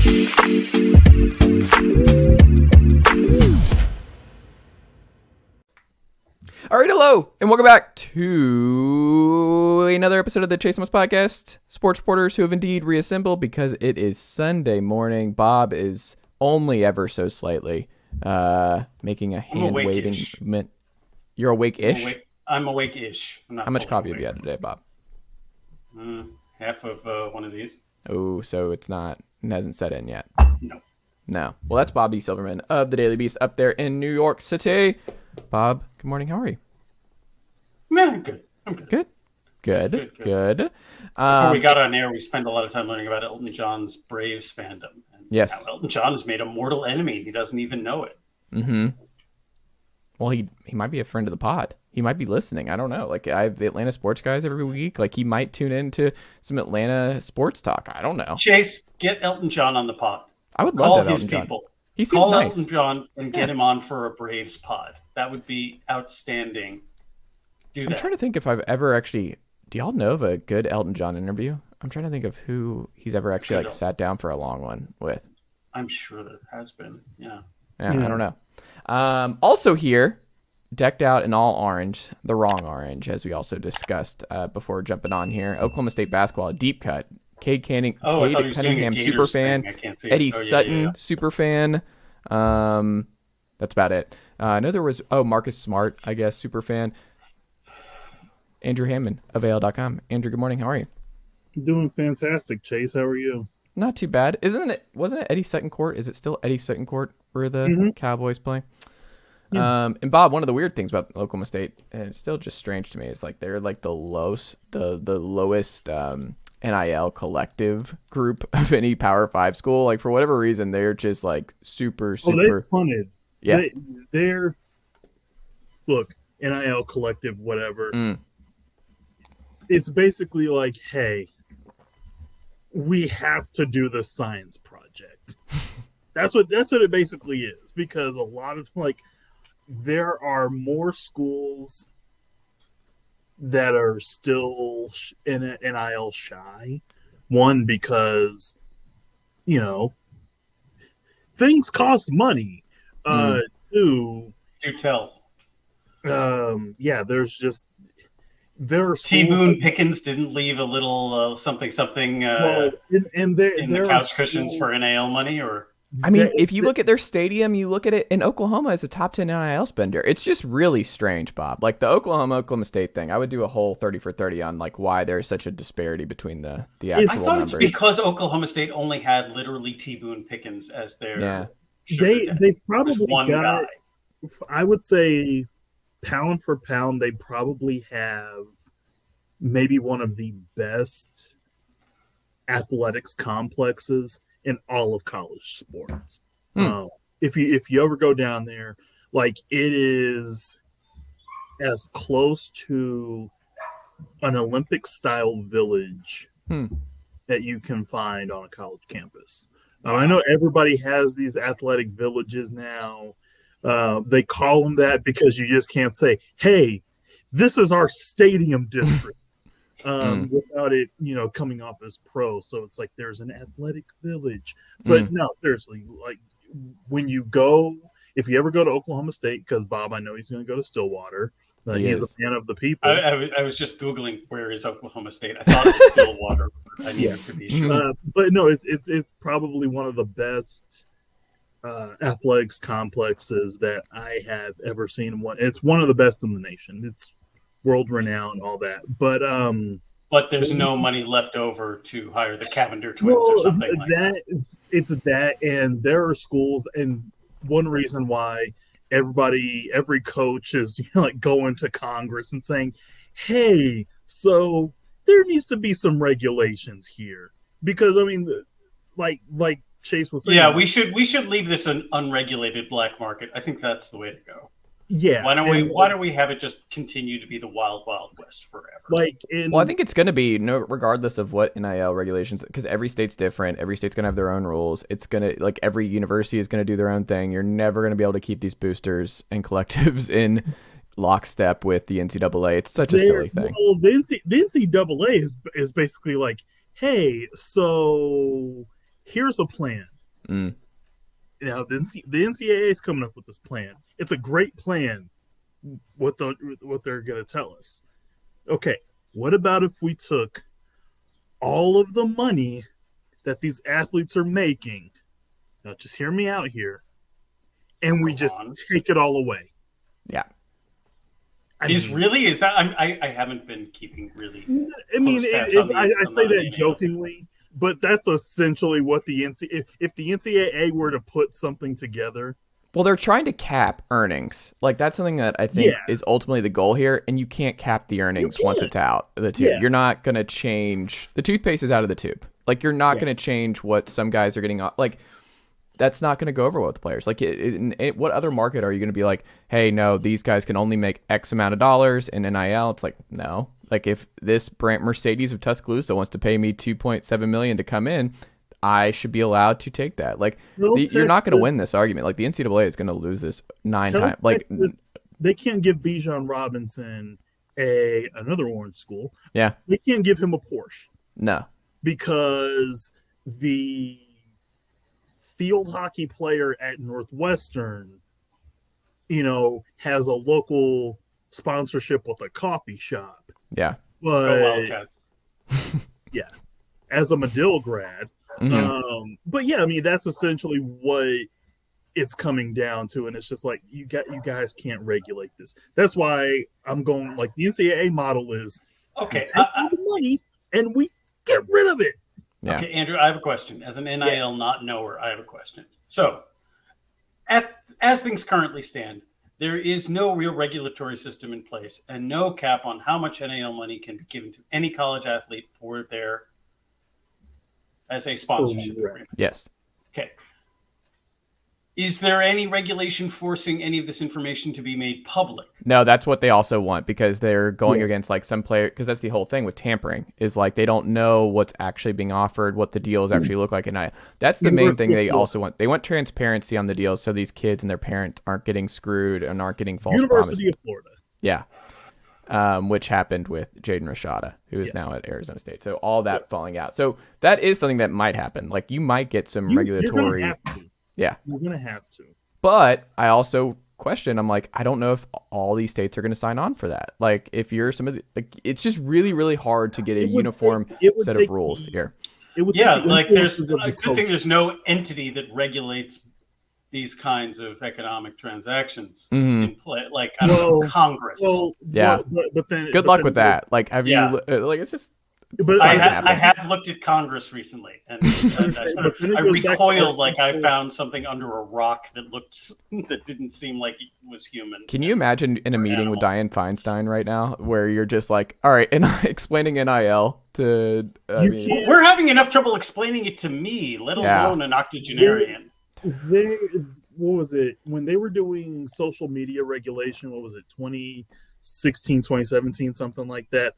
All right, hello, and welcome back to another episode of the Chase Thomas Podcast. Sports reporters who have indeed reassembled because it is Sunday morning. Bob is only ever so slightly making a hand-waving movement. You're awake-ish? I'm awake-ish. How much coffee have you had today, Bob? Half of one of these. Oh, so it hasn't set in yet. No. Well, that's Bobby Silverman of the Daily Beast up there in New York City. Bob, good morning. How are you? I'm good. Good. Before we got on air, we spent a lot of time learning about Elton John's Braves fandom. And yes. How Elton John has made a mortal enemy, and he doesn't even know it. Mm-hmm. Well, he might be a friend of the pod. He might be listening. I don't know. Like, I have the Atlanta sports guys every week. Like, he might tune into some Atlanta sports talk. I don't know. Chase, get Elton John on the pod. I would love Call his Elton people. John. He seems Call nice. Elton John and get him on for a Braves pod. That would be outstanding. I'm trying to think if I've ever actually... Do y'all know of a good Elton John interview? I'm trying to think of who he's ever actually sat down for a long one with. I'm sure there has been. Yeah. I don't know. Also here, decked out in all orange, the wrong orange, as we also discussed before jumping on here. Oklahoma State basketball, deep cut. Cade Cunningham, super fan. Eddie Sutton, super fan. That's about it. I know there was Marcus Smart, I guess, super fan. Andrew Hammond of AL.com. Andrew, good morning. How are you? Doing fantastic, Chase. How are you? Not too bad. Wasn't it Eddie Sutton Court? Is it still Eddie Sutton Court where the Cowboys play? Yeah. And Bob, one of the weird things about Oklahoma State, and it's still just strange to me, is like they're like the lowest NIL collective group of any Power 5 school. Like, for whatever reason, they're just like super. They punted. Yeah. They're look, NIL collective, whatever. It's basically like, hey, we have to do the science project. That's what it basically is, because a lot of there are more schools that are still in NIL shy. One, because things cost money. Two, do tell. There are T. Boone Pickens didn't leave a little something in the couch cushions for NIL money, or I mean, if you look at their stadium, you look at it in Oklahoma as a top 10 NIL spender. It's just really strange, Bob. Like the Oklahoma State thing, I would do a whole 30 for 30 on like why there's such a disparity between the actual numbers. I thought it's because Oklahoma State only had literally T. Boone Pickens as their. Yeah. They've probably one got. guy. I would say, pound for pound, they probably have maybe one of the best athletics complexes in all of college sports. If you ever go down there, like, it is as close to an Olympic style village that you can find on a college campus. I know everybody has these athletic villages now. They call them that because you just can't say, hey, this is our stadium district. Without it, coming off as pro. So it's like there's an athletic village. But no, seriously, like if you ever go to Oklahoma State, because Bob, I know he's going to go to Stillwater. He's a fan of the people. I was just Googling where is Oklahoma State. I thought it was Stillwater. I needed to be sure. But no, it's probably one of the best athletics complexes that I have ever seen. It's one of the best in the nation. It's world renowned, all that, but there's no money left over to hire the Cavender twins or something like that. It's that, and there are schools, and one reason why every coach is going to Congress and saying, "Hey, so there needs to be some regulations here," because I mean, like Chase was saying, yeah, we should leave this an unregulated black market. I think that's the way to go. Yeah. Why don't we have it just continue to be the wild, wild west forever? Well, I think it's going to be regardless of what NIL regulations, because every state's different. Every state's going to have their own rules. It's going to every university is going to do their own thing. You're never going to be able to keep these boosters and collectives in lockstep with the NCAA. It's such a silly thing. Well, the NCAA is basically like, hey, so here's a plan. Mm. Now, the NCAA is coming up with this plan. It's a great plan, what they're going to tell us. Okay, what about if we took all of the money that these athletes are making, now just hear me out here, and we just take it all away? Yeah. Is that I haven't been keeping really. I mean, I say that jokingly, but that's essentially what the if the NCAA were to put something together. Well, they're trying to cap earnings. Like, that's something that I think is ultimately the goal here, and you can't cap the earnings once it's out of the tube. Yeah. You're not going to change. The toothpaste is out of the tube. Like, you're not going to change what some guys are getting. Like, that's not going to go over well with the players. Like, what other market are you going to be like, hey, no, these guys can only make X amount of dollars in NIL? It's like, no. Like, if this brand Mercedes of Tuscaloosa wants to pay me $2.7 million to come in, I should be allowed to take that. Like, you're not going to win this argument. Like, the NCAA is going to lose this 9 times. Like, they can't give Bijan Robinson another orange school. Yeah, they can't give him a Porsche. No, because the field hockey player at Northwestern, has a local sponsorship with a coffee shop. Yeah, but go Wildcats. Yeah, as a Medill grad. Mm-hmm. But yeah, I mean, that's essentially what it's coming down to, and it's just like you guys can't regulate this. That's why I'm going like the NCAA model is okay. Take all the money and we get rid of it. Yeah. Okay, Andrew, I have a question. As an NIL not knower, I have a question. So, as things currently stand, there is no real regulatory system in place and no cap on how much NIL money can be given to any college athlete for their as a sponsorship agreement. Yes. Okay. Is there any regulation forcing any of this information to be made public? No, that's what they also want, because they're going against like some player, because that's the whole thing with tampering is like they don't know what's actually being offered, what the deals actually look like. And that's the main thing they also want. They want transparency on the deals so these kids and their parents aren't getting screwed and aren't getting false promises. University of Florida. Yeah. Which happened with Jaden Rashada, who is now at Arizona State. So all that falling out. So that is something that might happen. Like you might get some regulatory. Yeah. You're going to have to. But I also question, I'm like, I don't know if all these states are going to sign on for that. Like if you're some of the, like, it's just really, really hard to get a uniform set of rules here. Like there's a good thing there's no entity that regulates these kinds of economic transactions in play, like I don't know, Congress. But then good luck with that. Like, have you? Like, it's just. But I have looked at Congress recently, and I recoiled like I found something under a rock that didn't seem like it was human. Can you imagine in a meeting with Dianne Feinstein right now, where you're just like, all right, and explaining NIL to? We're having enough trouble explaining it to me, let alone an octogenarian. What was it when they were doing social media regulation? What was it, 2016, 2017, something like that?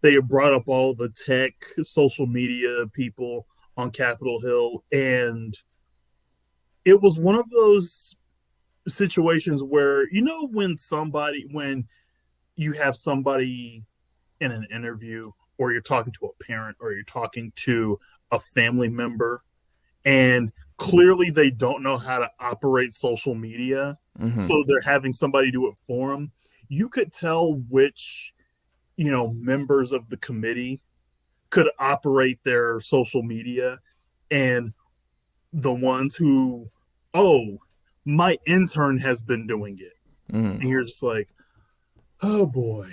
They had brought up all the tech social media people on Capitol Hill, and it was one of those situations where when you have somebody in an interview, or you're talking to a parent, or you're talking to a family member, and clearly they don't know how to operate social media, so they're having somebody do it for them. You could tell which, members of the committee could operate their social media, and the ones who, my intern has been doing it. And you're just like, oh boy.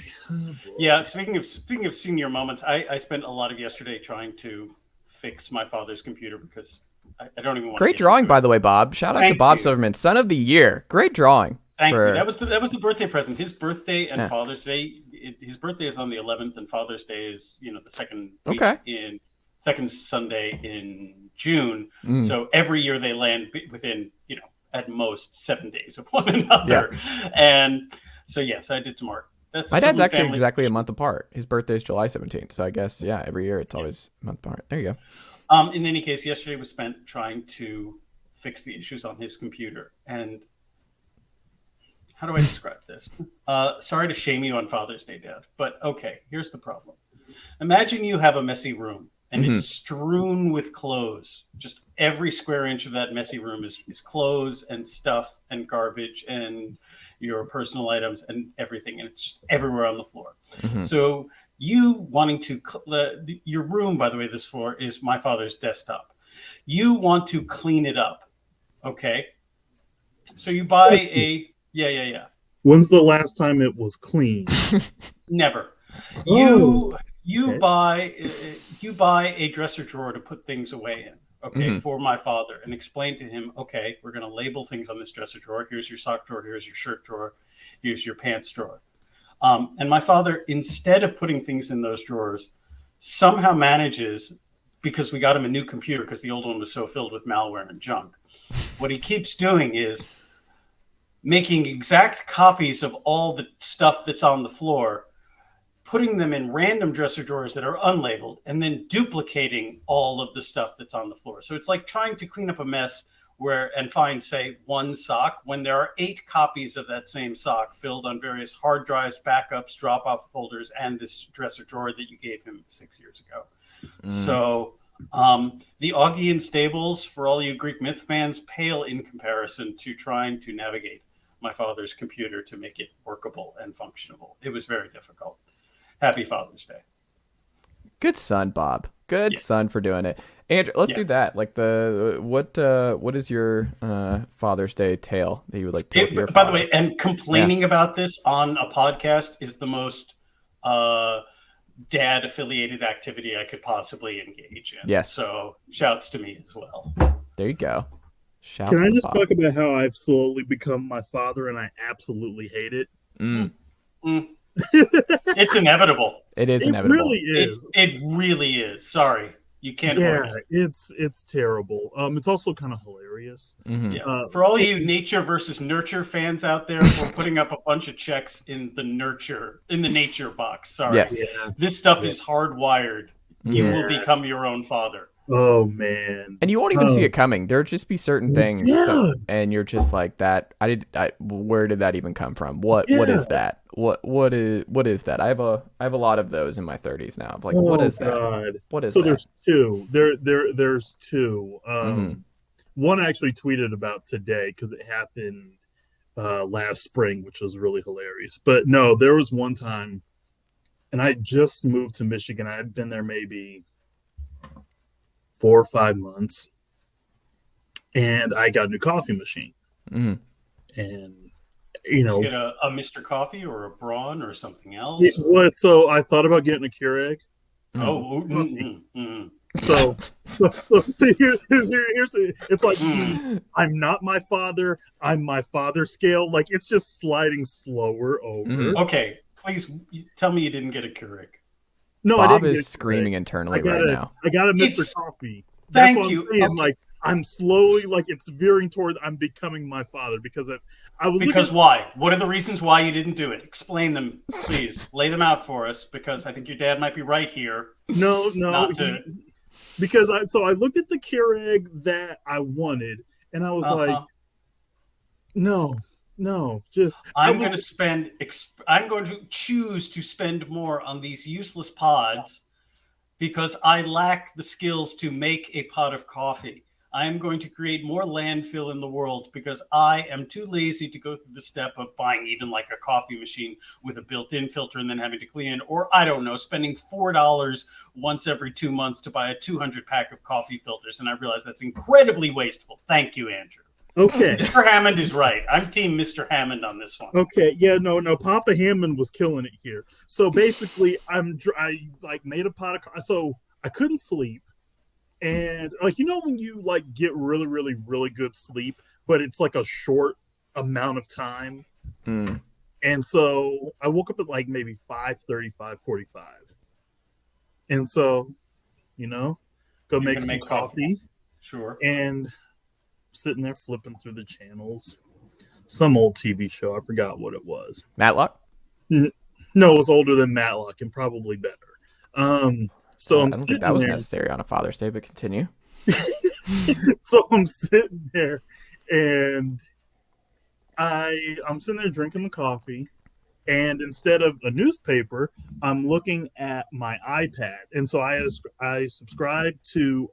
Yeah, speaking of senior moments, I spent a lot of yesterday trying to fix my father's computer because I don't even want Great drawing, by the way, Bob. Shout out to Bob Silverman, Son of the Year. Great drawing. Thank you. That was the birthday present. His birthday and Father's Day. His birthday is on the 11th, and Father's Day is the second week second Sunday in June. So every year they land within at most 7 days of one another. Yeah. And so yes, I did some art. My dad's actually exactly a month apart. His birthday is July 17th. So I guess every year it's always a month apart. There you go. In any case, yesterday was spent trying to fix the issues on his computer. And how do I describe this? Sorry to shame you on Father's Day, Dad, but okay, here's the problem. Imagine you have a messy room and it's strewn with clothes. Just every square inch of that messy room is clothes and stuff and garbage and your personal items and everything. And it's everywhere on the floor. So you wanting to, your room, by the way, this floor is my father's desktop. You want to clean it up. Okay. So you buy yeah. When's the last time it was clean? Never. You buy a dresser drawer to put things away in. Okay, for my father, and explain to him, okay, we're going to label things on this dresser drawer. Here's your sock drawer. Here's your shirt drawer. Here's your pants drawer. And my father, instead of putting things in those drawers, somehow manages, because we got him a new computer because the old one was so filled with malware and junk. What he keeps doing is making exact copies of all the stuff that's on the floor, putting them in random dresser drawers that are unlabeled, and then duplicating all of the stuff that's on the floor. So it's like trying to clean up a mess and find, say, one sock when there are 8 copies of that same sock filled on various hard drives, backups, drop-off folders, and this dresser drawer that you gave him 6 years ago. So the Augean stables, for all you Greek myth fans, pale in comparison to trying to navigate my father's computer to make it workable and functionable. It was very difficult. Happy Father's Day. Good son, Bob. Good son for doing it. Andrew, let's do that. Like what is your Father's Day tale that you would like to tell your by the way, and complaining about this on a podcast is the most dad affiliated activity I could possibly engage in. Yes. So shouts to me as well. There you go. Can I just talk about how I've slowly become my father and I absolutely hate it? It's inevitable. It is inevitable. It really is. It really is. Sorry. You can't avoid it. It's terrible. It's also kind of hilarious. For all you nature versus nurture fans out there, we're putting up a bunch of checks in the nature box. Sorry. Yes. This stuff is hardwired. You will become your own father. Oh man! And you won't even see it coming. There'll just be certain things, and you're just like that. Where did that even come from? What is that? What is that? I have a lot of those in my 30s now. I'm like, what is that? God. What is so that? There's two. There's two. One I actually tweeted about today because it happened last spring, which was really hilarious. But no, there was one time, and I just moved to Michigan. I had been there maybe 4 or 5 months, and I got a new coffee machine. And you know, get a Mr. Coffee or a Braun or something else. So I thought about getting a Keurig. So here's it's like I'm not my father. I'm my father scale. Like it's just sliding slower over. Okay, please tell me you didn't get a Keurig. No, Bob is screaming internally right now. I got a Mr. Coffee. Thank you. Okay. Like I'm slowly, like it's veering toward. I'm becoming my father because I was. Because why? What are the reasons why you didn't do it? Explain them, please. Lay them out for us, because I think your dad might be right here. No. Because I looked at the Keurig that I wanted, and I was like, no. Just I'm going to choose to spend more on these useless pods because I lack the skills to make a pot of coffee. I am going to create more landfill in the world because I am too lazy to go through the step of buying even like a coffee machine with a built-in filter and then having to clean it, or I don't know, spending $4 once every 2 months to buy a 200 pack of coffee filters. And I realize that's incredibly wasteful. Thank you, Andrew. Okay. Mr. Hammond is right. I'm team Mr. Hammond on this one. Okay. Yeah, no. Papa Hammond was killing it here. So basically, I made a pot of, so I couldn't sleep. And like, you know, when you like get really, really, really good sleep, but it's like a short amount of time. And so I woke up at like maybe 5:30, 5:45. And so, you know, go make some coffee. Sure. And sitting there flipping through the channels, some old TV show. I forgot what it was. Matlock? No, it was older than Matlock and probably better. So I'm sitting that was there. Necessary on a Father's Day, but continue. So I'm sitting there, and I'm sitting there drinking the coffee, And instead of a newspaper, I'm looking at my iPad. And so I subscribe to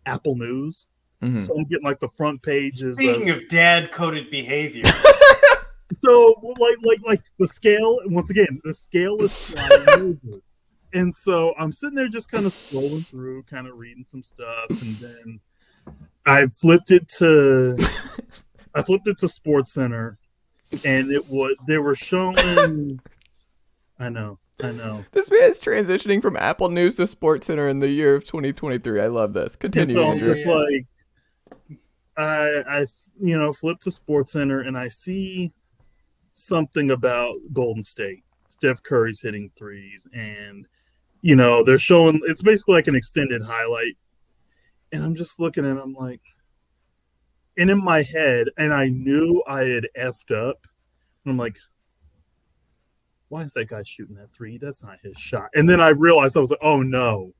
Apple News. Mm-hmm. So I'm getting like the front pages. Speaking of dad-coded behavior. So like the scale, once again, the scale is sliding over. And so I'm sitting there just kind of scrolling through, kind of reading some stuff. And then I flipped it to Sports Center. And they were showing. I know. This man is transitioning from Apple News to Sports Center in the year of 2023. I love this. Continue. And so I'm just like, I flip to Sports Center and I see something about Golden State. Steph Curry's hitting threes, and they're showing. It's basically like an extended highlight, and I'm just looking at it, I'm like. And in my head, and I knew I had effed up. And I'm like, why is that guy shooting that three? That's not his shot. And then I realized, I was like, oh no,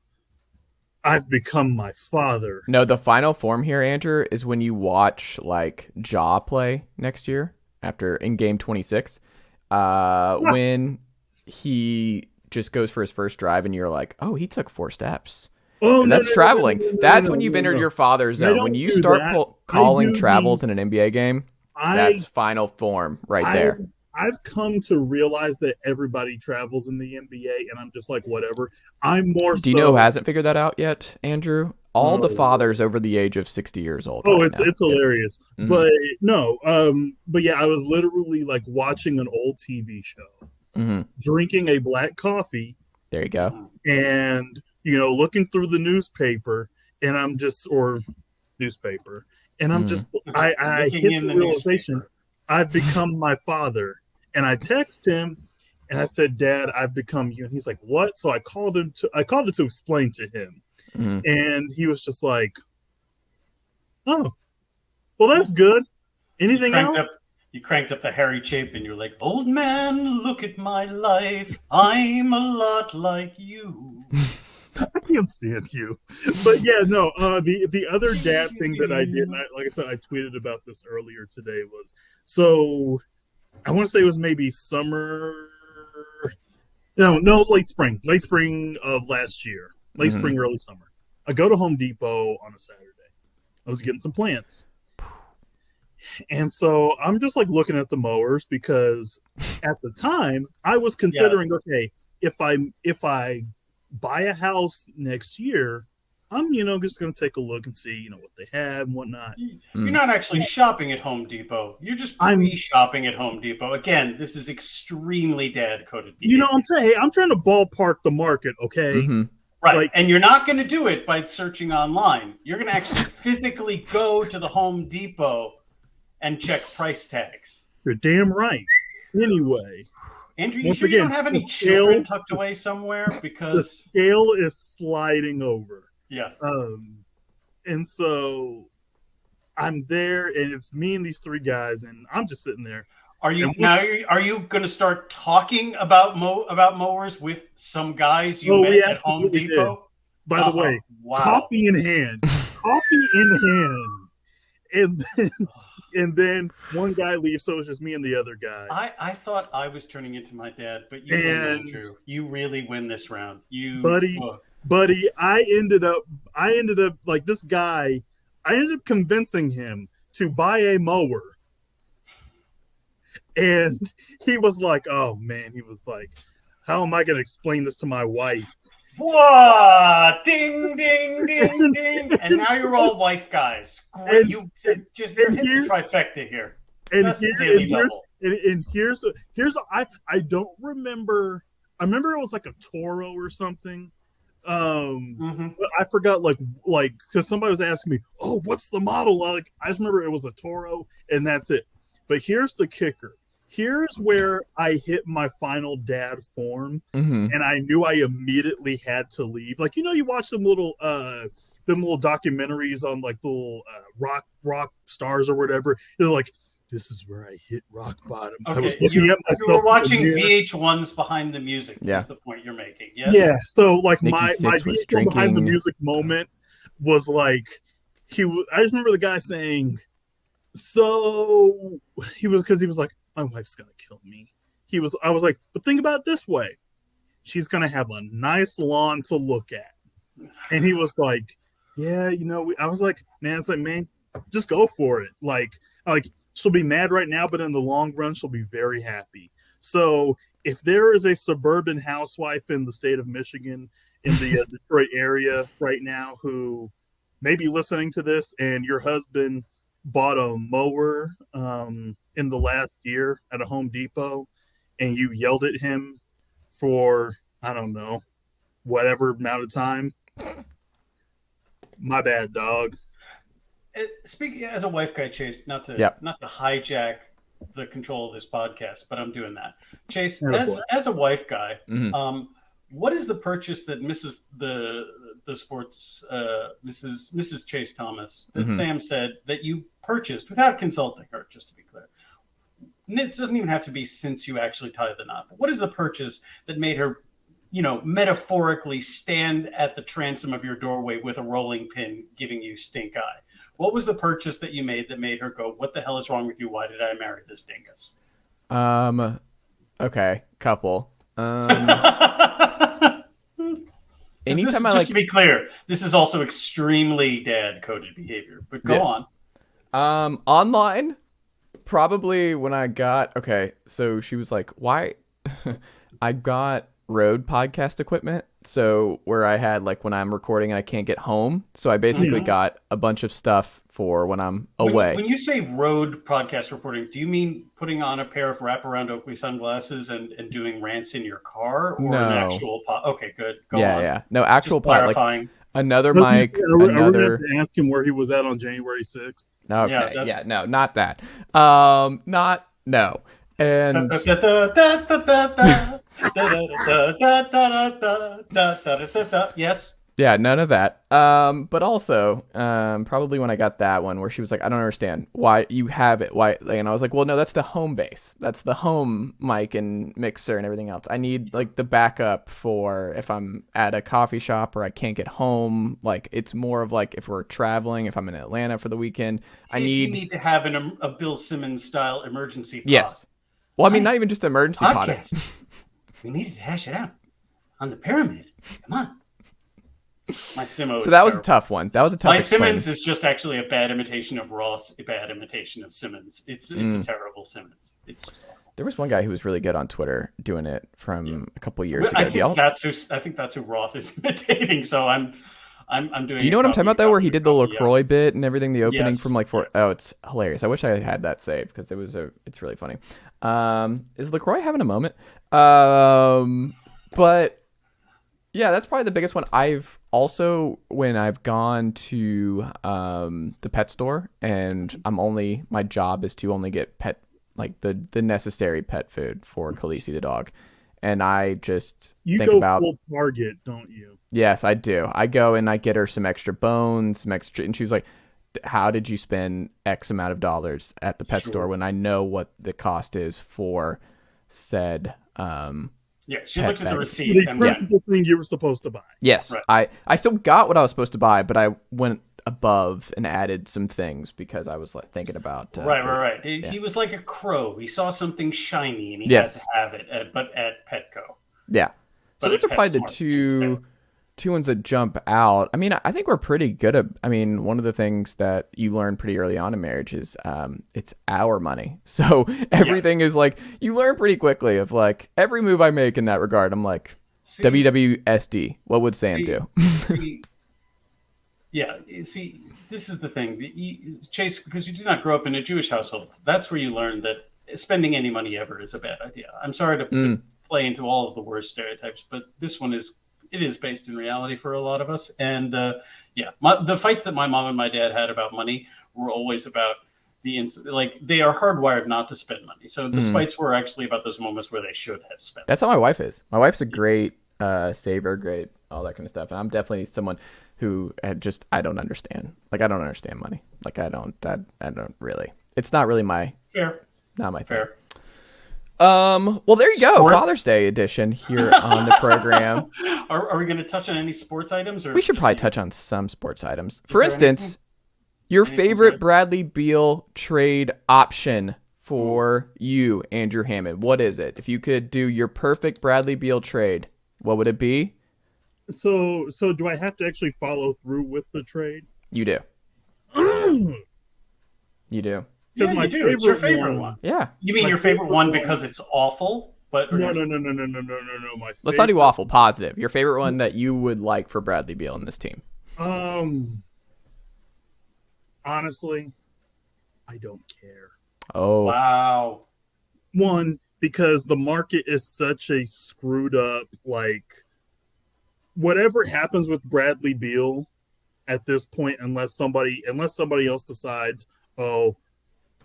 I've become my father. No, the final form here, Andrew, is when you watch like Ja play next year in game 26. When he just goes for his first drive and you're like, oh, he took 4 steps. Oh, that's traveling. That's when you've entered your father zone. When you start calling travels in an NBA game, that's final form there. I've come to realize that everybody travels in the NBA, and I'm just like, whatever. I'm more. Do you know who hasn't figured that out yet, Andrew? All the fathers over the age of 60 years old. Oh, it's hilarious. Mm-hmm. But no, but yeah, I was literally like watching an old TV show, drinking a black coffee. There you go. And looking through the newspaper, and I'm just, I hit the realization, I've become my father. And I text him, and I said, Dad, I've become you. And he's like, what? So I called it to explain to him. Mm-hmm. And he was just like, oh, well, that's good. Anything else? You cranked up the Harry Chapin. You're like, old man, look at my life. I'm a lot like you. I can't stand you. But yeah, no, the other dad thing that I did, and like I said, I tweeted about this earlier today, was, so I want to say it was maybe summer. No, it was late spring of last year. Late spring, early summer. I go to Home Depot on a Saturday. I was getting some plants. And so I'm just like looking at the mowers, because at the time I was considering, okay, if I buy a house next year, I'm just going to take a look and see what they have and whatnot. You're not actually shopping at Home Depot. You're just pre-shopping at Home Depot. Again, this is extremely dad-coded behavior. I'm trying to ballpark the market, okay? Mm-hmm. Right, and you're not going to do it by searching online. You're going to actually physically go to the Home Depot and check price tags. You're damn right. Anyway. Andrew, you sure you don't have any children tucked away somewhere? Because the scale is sliding over. Yeah. And so I'm there, and it's me and these 3 guys, and I'm just sitting there. Are you going to start talking about mowers with some guys you met at Home Depot? Did. By the way, wow. Coffee in hand, and then one guy leaves, so it was just me and the other guy. I thought I was turning into my dad, but you win, Andrew. You really win this round. Buddy, I ended up like this guy. I ended up convincing him to buy a mower. And he was like, oh, man. He was like, how am I going to explain this to my wife? Whoa! Ding, ding, ding, ding. And now you're all wife guys. Great. You're hitting the trifecta here. I don't remember. I remember it was like a Toro or something. But I forgot, like, because somebody was asking me, oh, what's the model? Like, I just remember it was a Toro, and that's it. But here's the kicker. Here's where I hit my final dad form, and I knew I immediately had to leave. Like, you watch them little documentaries on like little rock stars or whatever. They're like, this is where I hit rock bottom. Okay. I was looking at myself. You were watching VH1's Behind the Music. Yeah. Is the point you're making? Yes? Yeah. So like my VH1 Behind the Music moment was like I just remember the guy saying, so he was like, my wife's gonna kill me. I was like, but think about it this way. She's going to have a nice lawn to look at. And he was like, yeah, I was like, man, just go for it. Like she'll be mad right now, but in the long run, she'll be very happy. So if there is a suburban housewife in the state of Michigan, in the Detroit area right now, who may be listening to this, and your husband bought a mower in the last year at a Home Depot, and you yelled at him for, I don't know, whatever amount of time, my bad, dog. Speaking as a wife guy, Chase, not to hijack the control of this podcast, but I'm doing that. Chase, as a wife guy, what is the purchase that Mrs. Chase Thomas that Sam said that you purchased without consulting her? Just to be clear, this doesn't even have to be since you actually tied the knot. But what is the purchase that made her, metaphorically stand at the transom of your doorway with a rolling pin, giving you stink eye? What was the purchase that you made that made her go, "What the hell is wrong with you? Why did I marry this dingus?" Okay, couple. To be clear, this is also extremely dad-coded behavior. But go on. Online, probably when I got so she was like, "Why?" I got Rode podcast equipment, so where I had when I'm recording and I can't get home, so I basically got a bunch of stuff for when I'm away. When you say Rode podcast recording, do you mean putting on a pair of wraparound Oakley sunglasses and doing rants in your car, or an actual pod? Okay, good. Go on. Yeah. No, actual pod. Clarifying. Another mic. Are we going to ask him where he was at on January 6th? Okay. No, not that. No. And yes. Yeah, none of that. But also, probably when I got that one where she was like, "I don't understand why you have it." Why? And I was like, "Well, no, that's the home base. That's the home mic and mixer and everything else. I need the backup for if I'm at a coffee shop or I can't get home. It's more of if we're traveling, if I'm in Atlanta for the weekend, you need to have a Bill Simmons style emergency pod. Yes. Well, I mean, not even just emergency podcast. We needed to hash it out on the pyramid. Come on. My Simo. So that was a tough one. That was a tough. My Simmons is just actually a bad imitation of Ross, a bad imitation of Simmons. It's a terrible Simmons. It's just awful. There was one guy who was really good on Twitter doing it from a couple of years ago. I think that's who Roth is imitating. So I'm doing. Do you know what I'm talking about though? Where he did the LaCroix bit and everything, the opening from Oh, it's hilarious. I wish I had that saved because it's really funny. Is LaCroix having a moment? But yeah, that's probably the biggest one. I've also, when I've gone to the pet store and my job is to only get pet, the necessary pet food for Khaleesi the dog. And I just think about full Target, don't you? Yes, I do. I go and I get her some extra bones, and she's like, "How did you spend X amount of dollars at the pet store when I know what the cost is for said?" She looked at the receipt. The principal thing you were supposed to buy. Yes, right. I still got what I was supposed to buy, but I went above and added some things because I was thinking about. Right. He was like a crow. He saw something shiny and he had to have it, but at Petco. Yeah. So those are probably the two ones that jump out. I mean, I think we're pretty good at. I mean, one of the things that you learn pretty early on in marriage is it's our money. So everything is you learn pretty quickly of every move I make in that regard. I'm like, WWSD. What would Sam do? See, this is the thing, Chase, because you did not grow up in a Jewish household. That's where you learn that spending any money ever is a bad idea. I'm sorry to play into all of the worst stereotypes, but this one is based in reality for a lot of us. And the fights that my mom and my dad had about money were always about they are hardwired not to spend money. So the fights were actually about those moments where they should have spent. That's how my wife is. My wife's a great saver, great all that kind of stuff. And I'm definitely someone who I don't understand. I don't understand money. I don't really. It's not really not my thing. Fair. Well, there you go. Sports? Father's Day edition here on the program. Are we going to touch on any sports items? Or we should probably touch on some sports items. For instance, your favorite Bradley Beal trade option for you, Andrew Hammond. What is it? If you could do your perfect Bradley Beal trade, what would it be? So do I have to actually follow through with the trade? You do. You do. Yeah, you do. It's your favorite one. Yeah. You mean your favorite one because it's awful? But no. Let's not do awful. Positive. Your favorite one that you would like for Bradley Beal in this team. Honestly, I don't care. Oh. Wow. One, because the market is such a screwed up, like, whatever happens with Bradley Beal at this point, unless somebody else decides, oh,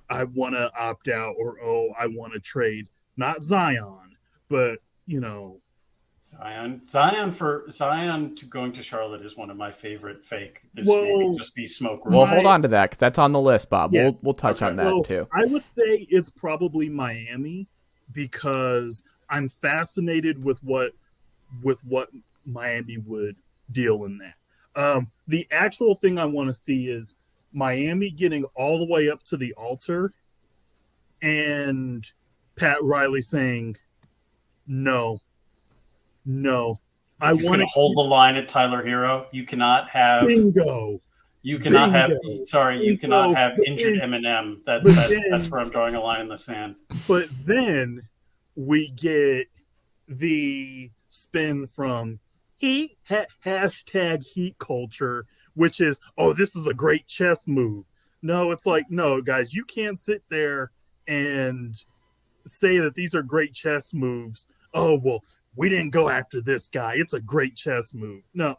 I want to opt out, or oh, I want to trade. Not Zion, but Zion to going to Charlotte is one of my favorite fake. This may just be smoke. Well, hold on to that because that's on the list, Bob. Yeah. We'll touch on that too. I would say it's probably Miami because I'm fascinated with what Miami would deal in that. The actual thing I want to see is Miami getting all the way up to the altar and Pat Riley saying, no. I want to hold the line at Tyler Hero. You cannot have bingo. You cannot have. Sorry, you cannot have injured Eminem. That's where I'm drawing a line in the sand. But then we get the spin from hashtag heat culture, which is, oh, this is a great chess move. No, it's like, no, guys, you can't sit there and say that these are great chess moves. Oh, well, we didn't go after this guy. It's a great chess move. No.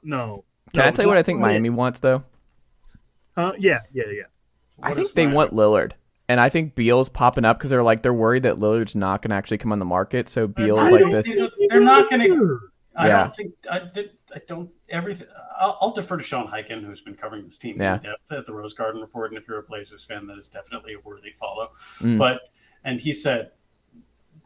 Can I tell you what I think Miami wants, though? Yeah. I think they want Lillard. And I think Beal's popping up because they're worried that Lillard's not going to actually come on the market. So Beal's like this. They're not going to. I don't. Everything. I'll defer to Sean Hyken, who's been covering this team in depth at the Rose Garden Report. And if you're a Blazers fan, that is definitely a worthy follow. And he said,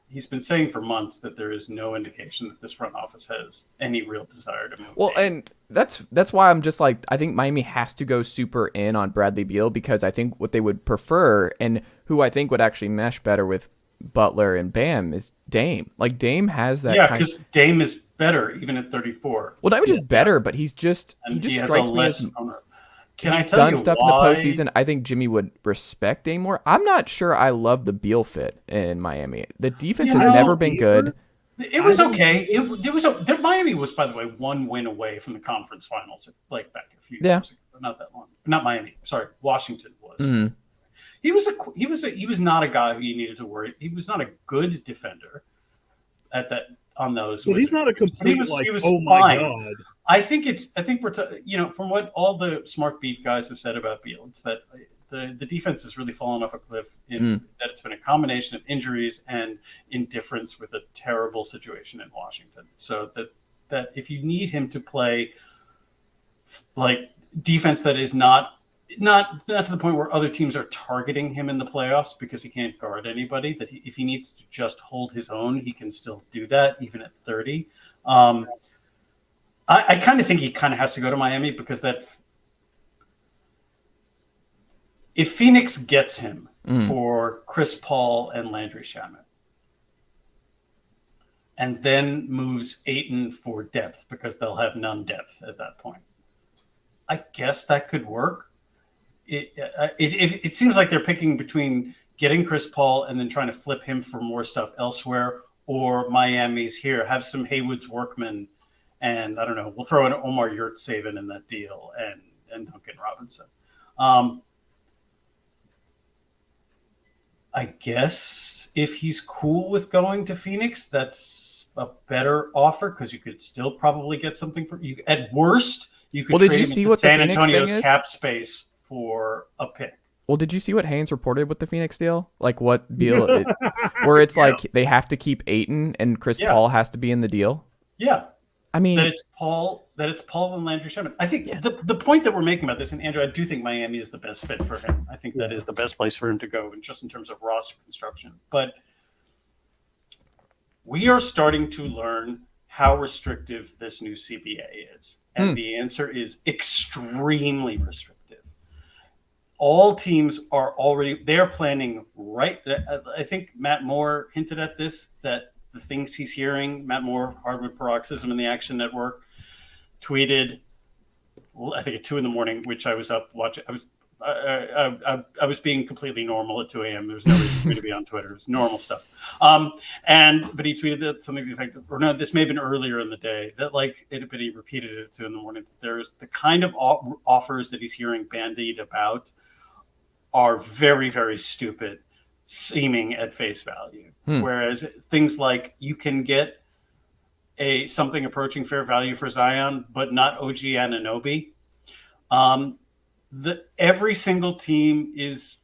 he's been saying for months that there is no indication that this front office has any real desire to move. Well, and that's why I'm just like, I think Miami has to go super in on Bradley Beal because I think what they would prefer and who I think would actually mesh better with Butler and Bam is Dame. Like Dame has that. Yeah, because Dame is better even at 34. Well, not even just better, but he just strikes me as. Can I tell you stuff why? In the postseason? I think Jimmy would respect Dame more. I'm not sure I love the Beal fit in Miami. The defense has never been good. It was okay. Miami was, by the way, one win away from the conference finals, like back a few years ago. Not that long. Not Miami. Sorry, Washington was. Mm-hmm. He was not a guy who you needed to worry. He was not a good defender on those. Well, he's not a complete oh my god. I think we're from what all the smart beat guys have said about Beal, it's that the defense has really fallen off a cliff that it's been a combination of injuries and indifference with a terrible situation in Washington. So that if you need him to play like defense that is not to the point where other teams are targeting him in the playoffs because he can't guard anybody, that if he needs to just hold his own, he can still do that even at 30. I kind of think he kind of has to go to Miami because if Phoenix gets him for Chris Paul and Landry Shamet and then moves Ayton for depth because they'll have none depth at that point, I guess that could work. It seems like they're picking between getting Chris Paul and then trying to flip him for more stuff elsewhere, or Miami's here, have some Haywood's workmen, and I don't know, we'll throw in Omar Yurtseven in that deal and Duncan Robinson. I guess if he's cool with going to Phoenix, that's a better offer because you could still probably get something for you. At worst, you could trade him into San Antonio's cap space for a pick. Well, did you see what Haynes reported with the Phoenix deal? Like what Beal, where it's like they have to keep Ayton and Chris Paul has to be in the deal? Yeah. I mean, that it's Paul and Landry Shamet. I think the point that we're making about this, and Andrew, I do think Miami is the best fit for him. I think that is the best place for him to go, and just in terms of roster construction. But we are starting to learn how restrictive this new CBA is, and the answer is extremely restrictive. all teams are planning right. I think Matt Moore hinted at this, that the things he's hearing, Matt Moore, Hardwood Paroxysm and the Action Network, tweeted, I think at 2 a.m, which I was up watching. I was being completely normal at 2 a.m. There's no reason for me to be on Twitter. It's normal stuff. But he tweeted that something to the effect of, or no, this may have been earlier in the day, that but he repeated it at 2 a.m. that there's the kind of offers that he's hearing bandied about are very, very stupid, seeming at face value. Whereas things like you can get something approaching fair value for Zion, but not OG Anunoby. Every single team is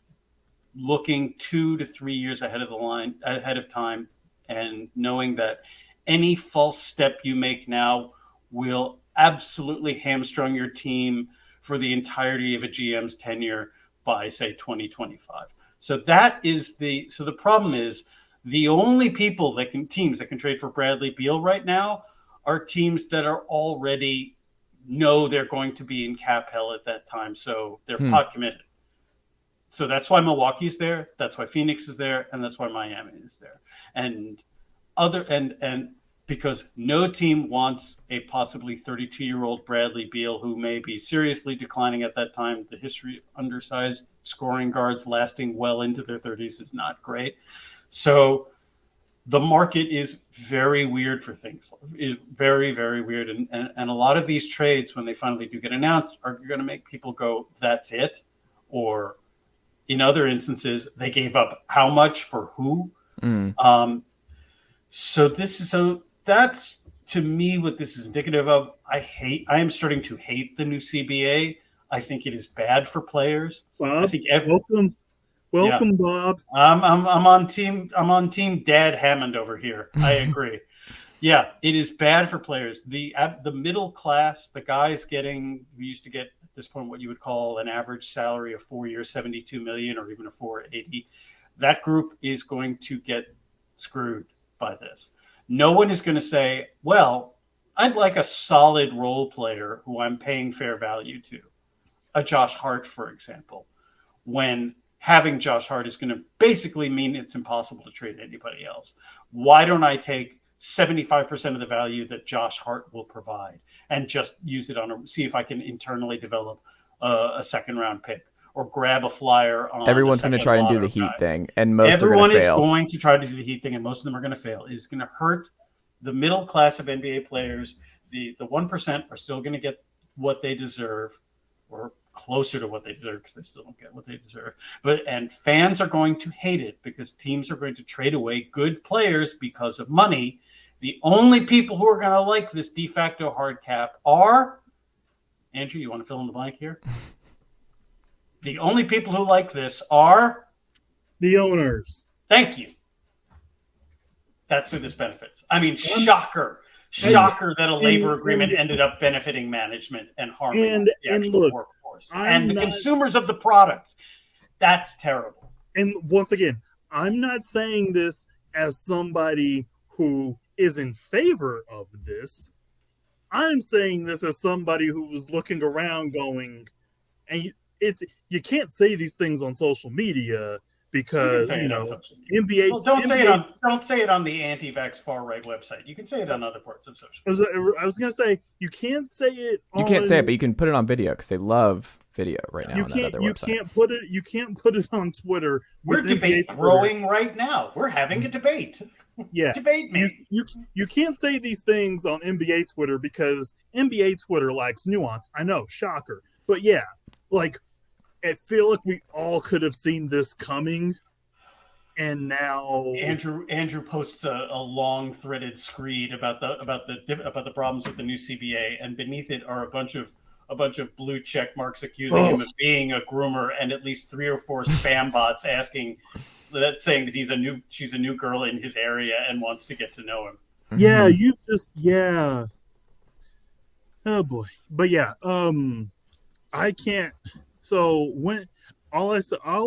looking 2 to 3 years ahead of time, and knowing that any false step you make now will absolutely hamstring your team for the entirety of a GM's tenure by, say, 2025. So the problem is the only teams that can trade for Bradley Beal right now are teams that are already know they're going to be in cap hell at that time, so they're pot committed. So that's why Milwaukee's there, that's why Phoenix is there, and that's why Miami is there. And because no team wants a possibly 32-year-old Bradley Beal who may be seriously declining at that time. The history of undersized scoring guards lasting well into their 30s is not great. So the market is very weird for things. It's very, very weird. And a lot of these trades, when they finally do get announced, are going to make people go, that's it? Or in other instances, they gave up how much for who? So that's, to me, what this is indicative of. I am starting to hate the new CBA. I think it is bad for players. Bob, I think welcome, Bob. I'm on team Dad Hammond over here. I agree. Yeah, it is bad for players. The middle class, the guys we used to get at this point what you would call an average salary of 4 years, 72 million, or even a 480. That group is going to get screwed by this. No one is going to say, well, I'd like a solid role player who I'm paying fair value to. A Josh Hart, for example, when having Josh Hart is going to basically mean it's impossible to trade anybody else. Why don't I take 75% of the value that Josh Hart will provide and just use it see if I can internally develop a second round pick or grab a flyer on. Everyone's going to try and do the Heat thing, and everyone is going to try to do the Heat thing, and most of them are going to fail. It's going to hurt the middle class of NBA players. The 1% are still going to get what they deserve, or closer to what they deserve, because they still don't get what they deserve. And fans are going to hate it because teams are going to trade away good players because of money. The only people who are going to like this de facto hard cap are, Andrew, you want to fill in the blank here? The only people who like this are the owners. Thank you. That's who this benefits. I mean, shocker that a labor agreement ended up benefiting management and harming the actual workforce and the consumers of the product. That's terrible. And once again, I'm not saying this as somebody who is in favor of this. I'm saying this as somebody who was looking around going, and you can't say these things on social media because NBA. Well, don't say it on the anti-vax far right website. You can say it on other parts of social. I was gonna say you can't say it. You can't say it, but you can put it on video because they love video right now. You can't put it on Twitter. We're debate growing right now. We're having a debate. Yeah, debate me. You can't say these things on NBA Twitter because NBA Twitter likes nuance. I know, shocker, but yeah, I feel like we all could have seen this coming, and now Andrew posts a long threaded screed about the problems with the new CBA, and beneath it are a bunch of blue check marks accusing him of being a groomer, and at least 3 or 4 spam bots saying that she's a new girl in his area and wants to get to know him. Yeah, oh boy, but yeah, I can't. So when all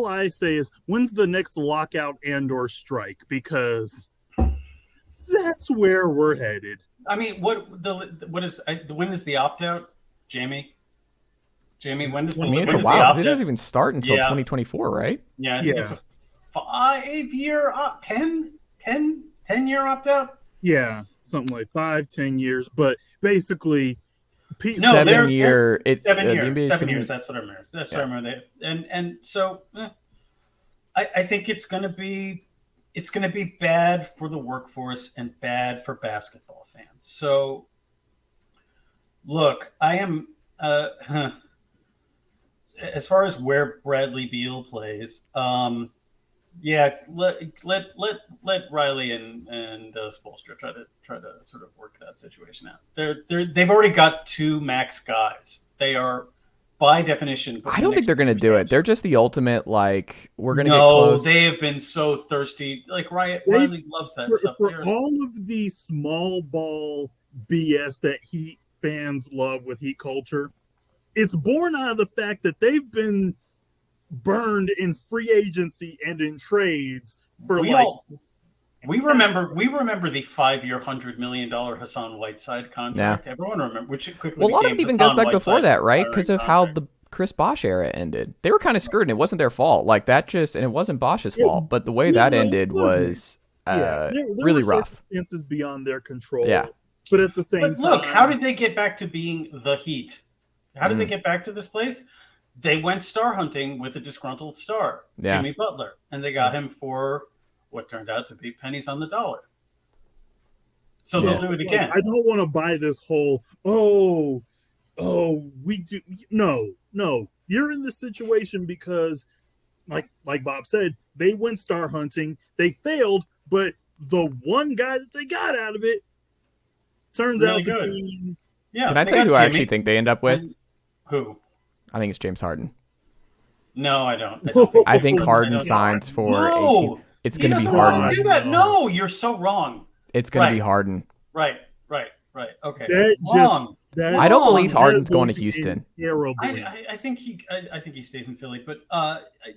I say is, when's the next lockout and/or strike? Because that's where we're headed. I mean, when is the opt out, Jamie? Jamie, when does the it's a while because it doesn't even start until 2024, right? Yeah, I think it's a 5-year 10-year opt-out. Yeah, something like 5-10 years, but basically, 7 year. It's 7 years. 7 years. That's what I remember. That's what I remember. And so, I think it's going to be bad for the workforce and bad for basketball fans. So, look, I am as far as where Bradley Beal plays. Let Riley and Spoelstra try to sort of work that situation out. They've already got 2 max guys. They are, by definition. I don't think they're going to do it. They're just the ultimate, like, we're going to get close. No, they have been so thirsty. Like, Riley loves that stuff. For all of the small ball BS that Heat fans love with Heat culture, it's born out of the fact that they've been burned in free agency and in trades for we remember the 5-year $100 million Hassan Whiteside contract. Everyone remember, which quickly a lot of it even goes back before that, right? Because of how the Chris Bosh era ended. They were kind of screwed, and it wasn't their fault. Like that and it wasn't Bosh's fault, but the way that ended was really rough. Circumstances beyond their control. Yeah, but at the same time, look, how did they get back to being the Heat? How did they get back to this place? They went star hunting with a disgruntled star, Jimmy Butler, and they got him for what turned out to be pennies on the dollar. So they'll do it again. I don't want to buy this whole, we do. No. You're in this situation because, like Bob said, they went star hunting. They failed, but the one guy that they got out of it turns out to be... Yeah. Can I tell you who I actually think they end up with? Who? I think it's James Harden. No, I don't. I think Harden signs for. No, it's going to be Harden. Do that? No, you're so wrong. It's going to be Harden. Right. Okay. Wrong. I don't believe Harden's going to Houston. I think he stays in Philly, but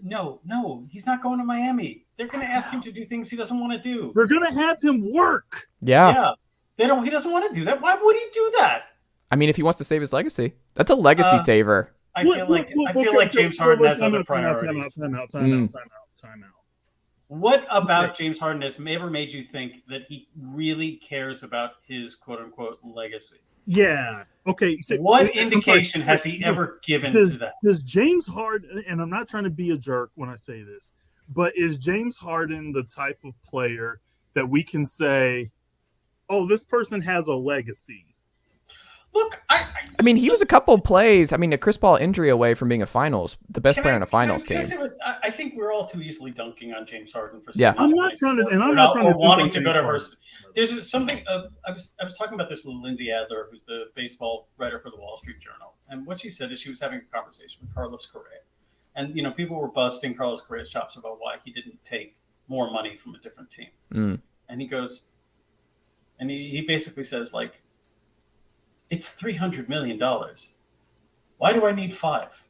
no, he's not going to Miami. They're going to ask him to do things he doesn't want to do. They're going to have him work. Yeah. He doesn't want to do that. Why would he do that? I mean, if he wants to save his legacy, that's a legacy saver. I feel like James Harden has other priorities. Time out. What about James Harden has ever made you think that he really cares about his quote unquote legacy? Yeah. Okay. So, what indication has he ever given to that? Does James Harden, and I'm not trying to be a jerk when I say this, but is James Harden the type of player that we can say, oh, this person has a legacy? Look, I mean, he was a couple of plays. I mean, a Chris Paul injury away from being the best player on a finals team. I think we're all too easily dunking on James Harden for. I'm not trying to wanting to go to her. There's something. I was talking about this with Lindsay Adler, who's the baseball writer for the Wall Street Journal, and what she said is she was having a conversation with Carlos Correa, and people were busting Carlos Correa's chops about why he didn't take more money from a different team, and he goes, and he basically says like. It's $300 million. Why do I need 5?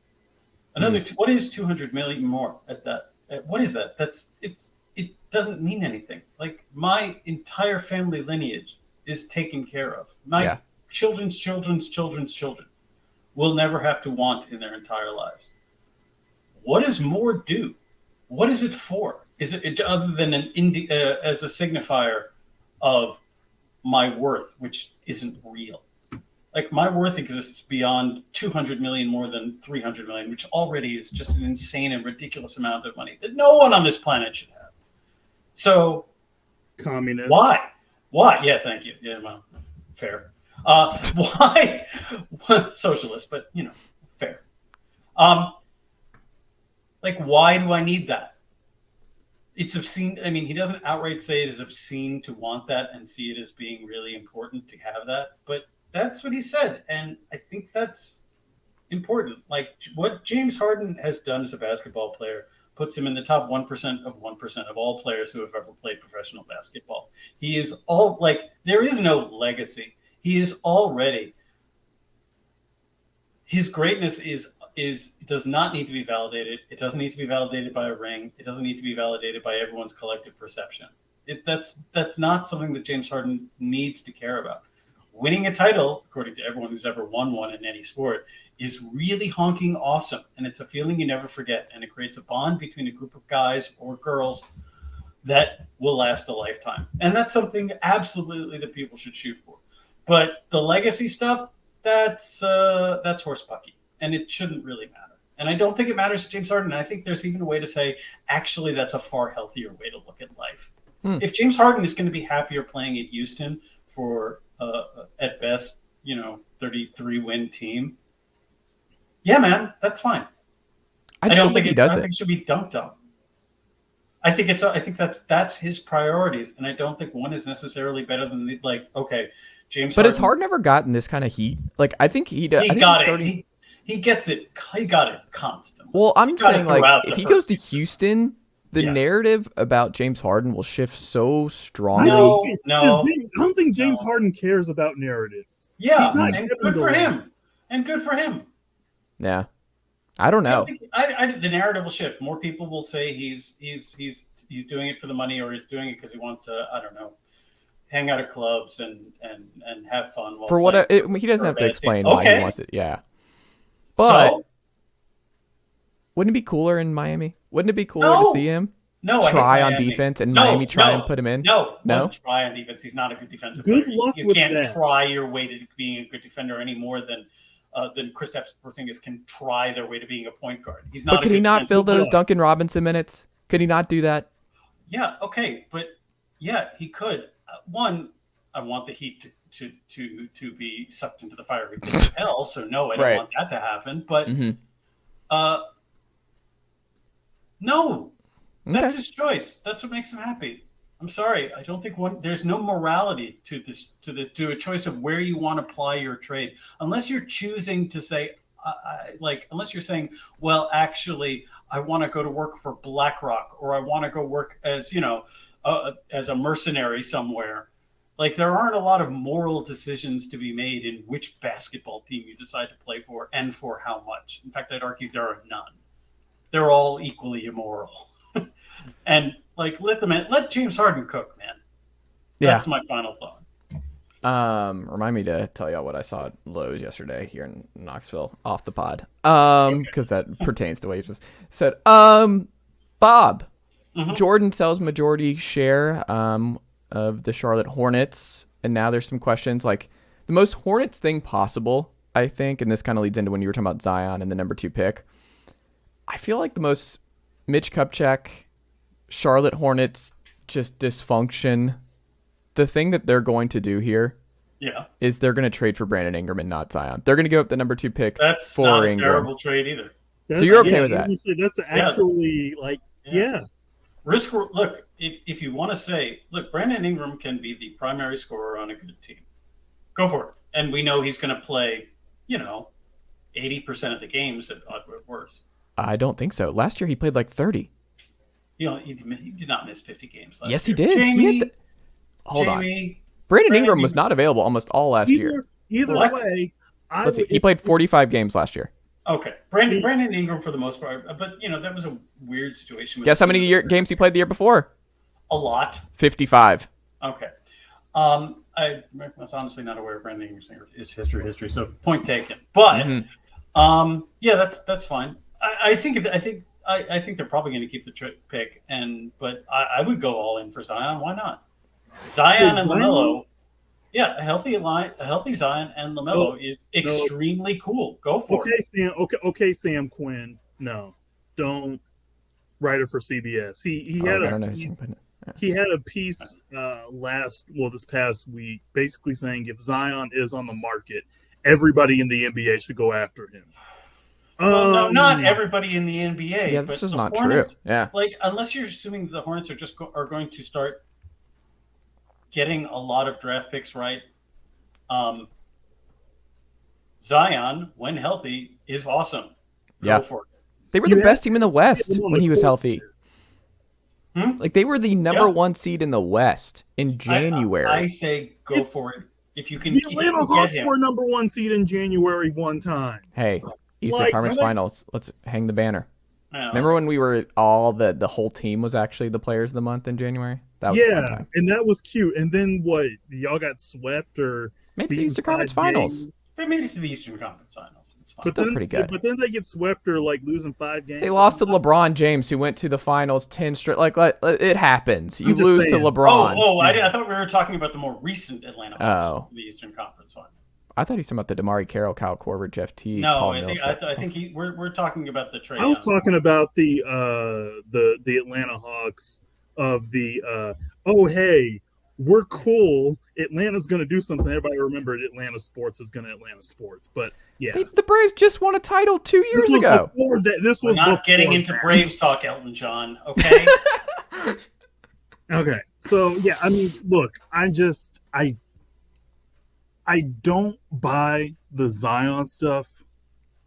Another. What is $200 million more at that? What is that? It doesn't mean anything. Like my entire family lineage is taken care of. My children's children will never have to want in their entire lives. What does more do? What is it for? Is it other than as a signifier of my worth, which isn't real? Like my worth exists beyond 200 million more than 300 million, which already is just an insane and ridiculous amount of money that no one on this planet should have. So, communist. Why? Yeah, thank you. Yeah, well, fair. Why? Socialist, but fair. Like, why do I need that? It's obscene. I mean, he doesn't outright say it is obscene to want that and see it as being really important to have that, but that's what he said, and I think that's important. Like what James Harden has done as a basketball player puts him in the top 1% of all players who have ever played professional basketball. He is there is no legacy. He is already. His greatness does not need to be validated. It doesn't need to be validated by a ring. It doesn't need to be validated by everyone's collective perception. That's not something that James Harden needs to care about. Winning a title, according to everyone who's ever won one in any sport, is really honking awesome. And it's a feeling you never forget. And it creates a bond between a group of guys or girls that will last a lifetime. And that's something absolutely that people should shoot for. But the legacy stuff, that's horse pucky. And it shouldn't really matter. And I don't think it matters to James Harden. And I think there's even a way to say, actually, that's a far healthier way to look at life. If James Harden is going to be happier playing at Houston for, at best, 33-win team, yeah, man, that's fine. I don't think he does it. I think it should be dunked on. I think that's his priorities, and I don't think one is necessarily better than James. But has Harden ever gotten this kind of heat? Like, I think he does. He gets it. He got it constantly. Well, I'm saying, like, if he goes to Houston, the narrative about James Harden will shift so strongly. No. I don't think James Harden cares about narratives. Yeah, and good for him. And good for him. Yeah. I don't know. The narrative will shift. More people will say he's doing it for the money, or he's doing it because he wants to, I don't know, hang out at clubs and have fun. For what he doesn't have to explain why he wants it. Yeah. But wouldn't it be cooler in Miami? Wouldn't it be cooler to see him try on defense and Miami try and put him in? No. Try on defense. He's not a good defensive player. You can't try your way to being a good defender any more than Kristaps Porzingis can try their way to being a point guard. He's not. But could he not fill those Duncan Robinson minutes? Could he not do that? Yeah. Okay. But yeah, he could. One, I want the Heat to be sucked into the fiery pit of hell. So no, I don't want that to happen. But no, that's his choice. That's what makes him happy. I'm sorry. I don't think there's no morality to this, to a choice of where you want to apply your trade, unless you're choosing to say, unless you're saying, well, actually, I want to go to work for BlackRock, or I want to go work as, as a mercenary somewhere. Like, there aren't a lot of moral decisions to be made in which basketball team you decide to play for and for how much. In fact, I'd argue there are none. They're all equally immoral. And let James Harden cook, man. That's my final thought. Remind me to tell y'all what I saw at Lowe's yesterday here in Knoxville off the pod. Because that pertains to what you just said. Bob, Jordan sells majority share of the Charlotte Hornets, and now there's some questions like the most Hornets thing possible, I think, and this kind of leads into when you were talking about Zion and the number 2 pick. I feel like the most Mitch Kupchak, Charlotte Hornets, just dysfunction. The thing that they're going to do here is they're going to trade for Brandon Ingram and not Zion. They're going to give up the number 2 pick for not a Ingram. Terrible trade either. So you're okay with that? That's actually Risk. Look, if you want to say, look, Brandon Ingram can be the primary scorer on a good team. Go for it. And we know he's going to play, 80% of the games at worst. I don't think so. Last year he played like 30. He did not miss 50 games last year. Yes, he did. Jamie, Hold on. Brandon Ingram was not available almost all last year. Either way, Let's see. He played 45 games last year. Okay. Brandon Ingram for the most part. But, that was a weird situation. Guess how many games he played the year before? A lot. 55. Okay. I was honestly not aware of Brandon Ingram's history. So point taken. But, that's fine. I think they're probably going to keep the pick, but I would go all in for Zion. Why not? Zion and LaMelo, a healthy Zion and LaMelo is extremely cool. Go for it. Okay, Sam Quinn. No, don't write it for CBS. He had a piece this past week, basically saying if Zion is on the market, everybody in the NBA should go after him. Well, no, not everybody in the NBA. Yeah, this is not Hornets, true. Yeah, unless you're assuming the Hornets are going to start getting a lot of draft picks right. Zion, when healthy, is awesome. Go for it. They were the best team in the West when he was healthy. Like, they were the number 1 seed in the West in January. I say go for it if you can. The Atlanta Hawks were number 1 seed in January one time. Hey. Eastern Conference Finals. Let's hang the banner. Remember when we were the whole team was actually the players of the month in January? That was and that was cute. And then what? Y'all got swept or made the Eastern Conference Finals? They made it to the Eastern Conference Finals. It's fine. Still pretty good. But then they get swept or like losing 5 games. They lost to LeBron James, who went to the finals 10 straight. Like it happens. You lose to LeBron. I thought we were talking about the more recent Atlanta Hawks in the Eastern Conference one. I thought he was talking about the DeMarre Carroll, Kyle Korver, Jeff Teague. No, Paul I think we're talking about the trade. I was talking about the Atlanta Hawks of the hey, we're cool. Atlanta's going to do something. Everybody remembered Atlanta sports is going to Atlanta sports. But yeah, the Braves just won a title 2 years ago. This was not getting into Braves talk, Elton John. Okay. Okay. So yeah, I mean, look, I don't buy the Zion stuff.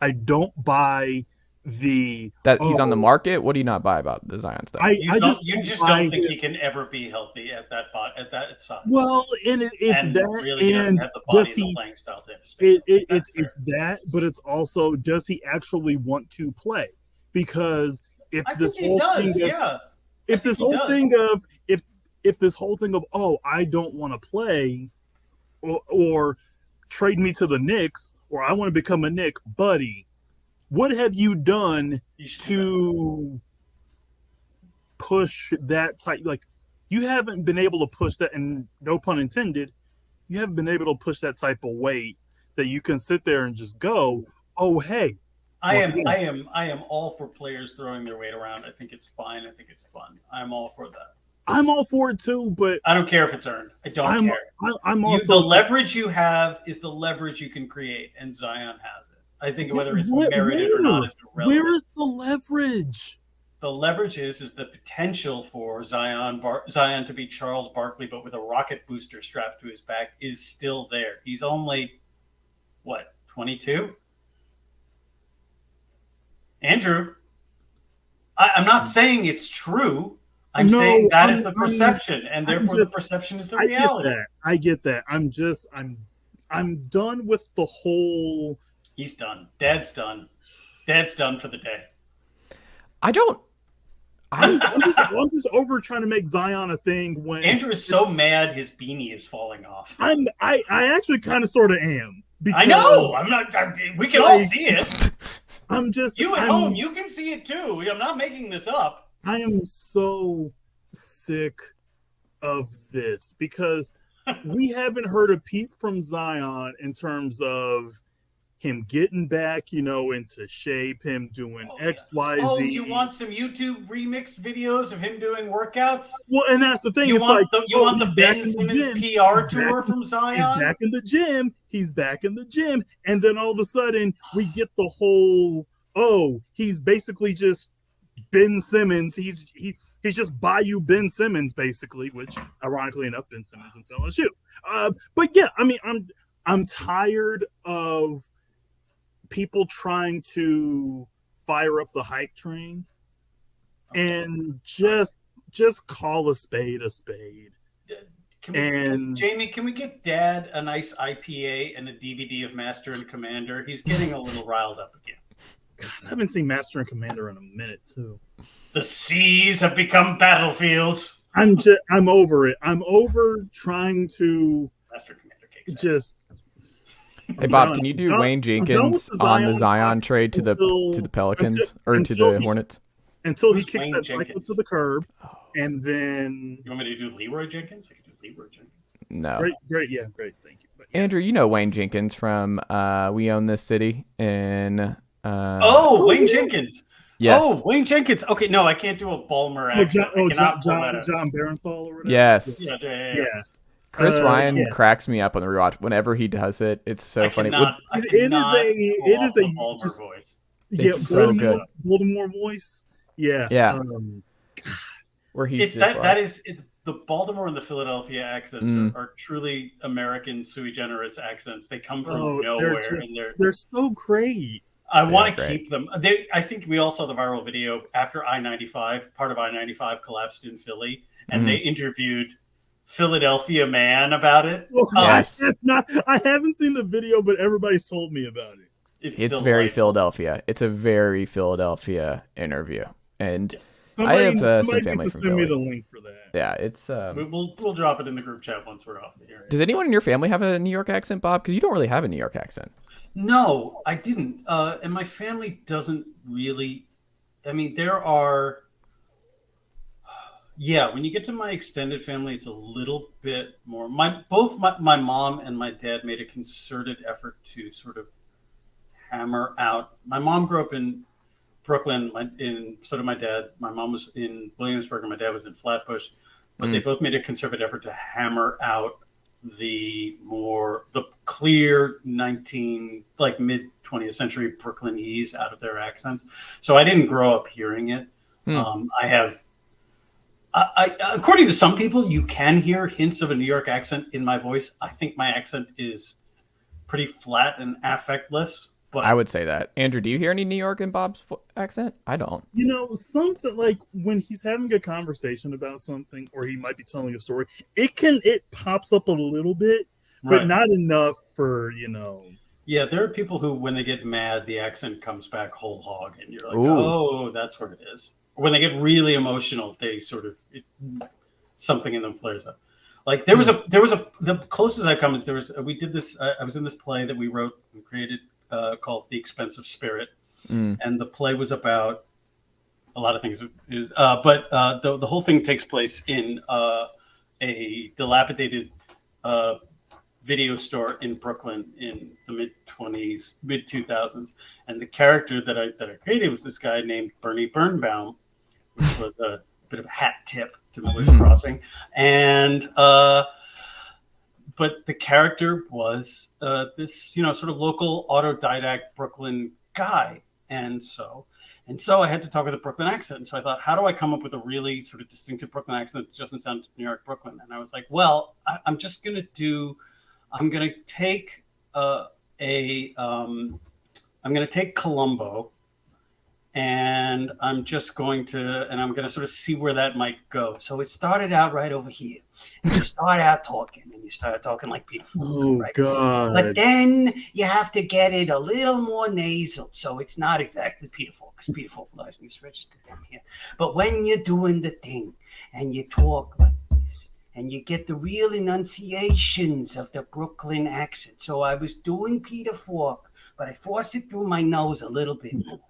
I don't buy that he's on the market. What do you not buy about the Zion stuff? You just don't think he can ever be healthy at that size. Well, and it's that, really and doesn't have the body and the playing style to it's that, but it's also, does he actually want to play? Because if this whole thing of I don't want to play, or trade me to the Knicks, or I want to become a Knick, buddy, what have you done to push that type? Like, you haven't been able to push that, and no pun intended, you haven't been able to push that type of weight that you can sit there and just go, hey. I am all for players throwing their weight around. I think it's fine. I think it's fun. I'm all for that. I'm all for it too, but I don't care if it's earned. I don't care. I'm also the leverage you have is the leverage you can create, and Zion has it. I think whether it's merited or not is irrelevant. Where is the leverage? The leverage is the potential for Zion to be Charles Barkley, but with a rocket booster strapped to his back, is still there. He's only 22? Andrew, I'm not saying it's true. I'm saying that is the perception, and therefore the perception is the reality. I get that. I'm done with the whole. He's done. Dad's done. Dad's done for the day. I'm just over trying to make Zion a thing. When Andrew is so mad his beanie is falling off. I actually kind of sort of am. I know. I'm not. We can all see it. You at home, you can see it too. I'm not making this up. I am so sick of this because we haven't heard a peep from Zion in terms of him getting back, into shape, him doing X, Y, Z. Oh, you want some YouTube remix videos of him doing workouts? Well, and that's the thing. You want the Ben Simmons PR tour from Zion? He's back in the gym. He's back in the gym. And then all of a sudden, we get the whole, he's basically just Ben Simmons. He's just Bayou Ben Simmons, basically, which, ironically enough, Ben Simmons went to LSU. But yeah, I mean, I'm tired of people trying to fire up the hype train and just call a spade a spade. Jamie, can we get Dad a nice IPA and a DVD of Master and Commander? He's getting a little riled up again. God, I haven't seen Master and Commander in a minute too. The seas have become battlefields. I'm over it. I'm over trying to Master and Commander cakes. Just. Hey Bob, can you do Wayne Jenkins on the Zion trade to the Pelicans or to the Hornets? Until he kicks that cycle to the curb, and then you want me to do Leroy Jenkins? I can do Leroy Jenkins. No. Great, thank you. But, yeah. Andrew, you know Wayne Jenkins from We Own This City in. Wayne Jenkins. Yes. Oh, Wayne Jenkins. Okay, no, I can't do a Balmer accent. John Barenthal or whatever. Yes. Yeah. Chris Ryan cracks me up on the rewatch. Whenever he does it, it's so funny. It is a Balmer voice. It's so good. Baltimore voice. Yeah. Yeah. Where he's the Baltimore and the Philadelphia accents are truly American sui generis accents. They come from nowhere, and they're so great. I want to keep them. I think we all saw the viral video after I-95. Part of I-95 collapsed in Philly, and they interviewed Philadelphia man about it. Yes. I haven't seen the video, but everybody's told me about it. It's very Philadelphia. It's a very Philadelphia interview. And I have some family from send Philly. me the link for that. Yeah, it's. We'll drop it in the group chat once we're off the air. Does anyone in your family have a New York accent, Bob? Because you don't really have a New York accent. No, I didn't. And my family doesn't really. I mean, there are. Yeah, when you get to my extended family, it's a little bit more. Both my mom and my dad made a concerted effort to sort of hammer out. My mom grew up in Brooklyn, so did my dad. My mom was in Williamsburg, and my dad was in Flatbush. But they both made a concerted effort to hammer out the clear mid 20th century Brooklynese out of their accents. So I didn't grow up hearing it. According to some people, you can hear hints of a New York accent in my voice. I think my accent is pretty flat and affectless. But I would say that. Andrew, do you hear any New York in Bob's accent? I don't. Something like when he's having a conversation about something, or he might be telling a story, it pops up a little bit, but not enough for. Yeah, there are people who, when they get mad, the accent comes back whole hog, and you're like, oh, that's what it is. When they get really emotional, they sort of something in them flares up. Like there was the closest I've come is we did this. I was in this play that we wrote and created called The Expensive Spirit, and the play was about a lot of things. But the whole thing takes place in a dilapidated video store in Brooklyn in the mid 2000s, and the character that I created was this guy named Bernie Birnbaum, which was a bit of a hat tip to Miller's Crossing, and but the character was this sort of local autodidact Brooklyn guy, and so I had to talk with a Brooklyn accent. And so I thought, how do I come up with a really sort of distinctive Brooklyn accent that doesn't sound New York Brooklyn? And I was like, well, I'm going to take Columbo, and I'm going to sort of see where that might go. So it started out right over here. And you start out talking, and you start talking like Peter Falk. Oh, right? God. But then you have to get it a little more nasal. So it's not exactly Peter Falk, because Peter Falk lies in his register down here. But when you're doing the thing, and you talk like this, and you get the real enunciations of the Brooklyn accent. So I was doing Peter Falk, but I forced it through my nose a little bit more.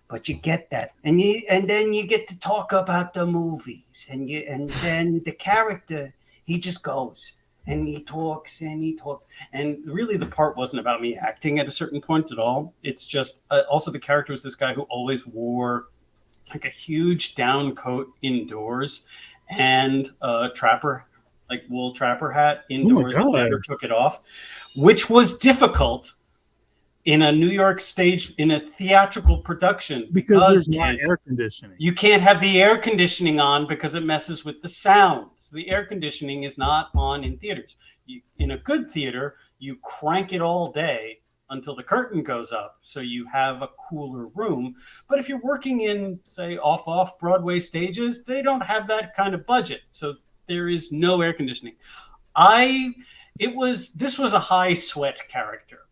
But you get that, and then you get to talk about the movies, and then the character, he just goes and he talks, and really the part wasn't about me acting at a certain point at all. It's just also the character was this guy who always wore like a huge down coat indoors and a wool trapper hat indoors and never took it off, which was difficult in a New York stage, in a theatrical production, because there's not air conditioning. You can't have the air conditioning on because it messes with the sound. So the air conditioning is not on in theaters. In a good theater, you crank it all day until the curtain goes up, so you have a cooler room. But if you're working in, say, off Broadway stages, they don't have that kind of budget, so there is no air conditioning. This was a high sweat character.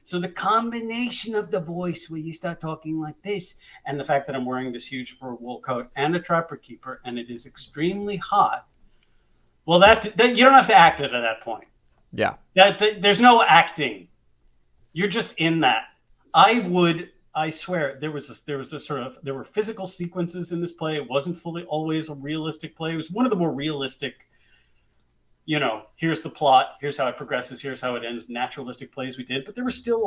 So the combination of the voice where you start talking like this, and the fact that I'm wearing this huge fur wool coat and a trapper keeper, and it is extremely hot. Well, that you don't have to act it at that point. Yeah. There's no acting. You're just in that. I swear there were physical sequences in this play. It wasn't fully always a realistic play. It was one of the more realistic, here's the plot, here's how it progresses, here's how it ends, naturalistic plays we did. But there were still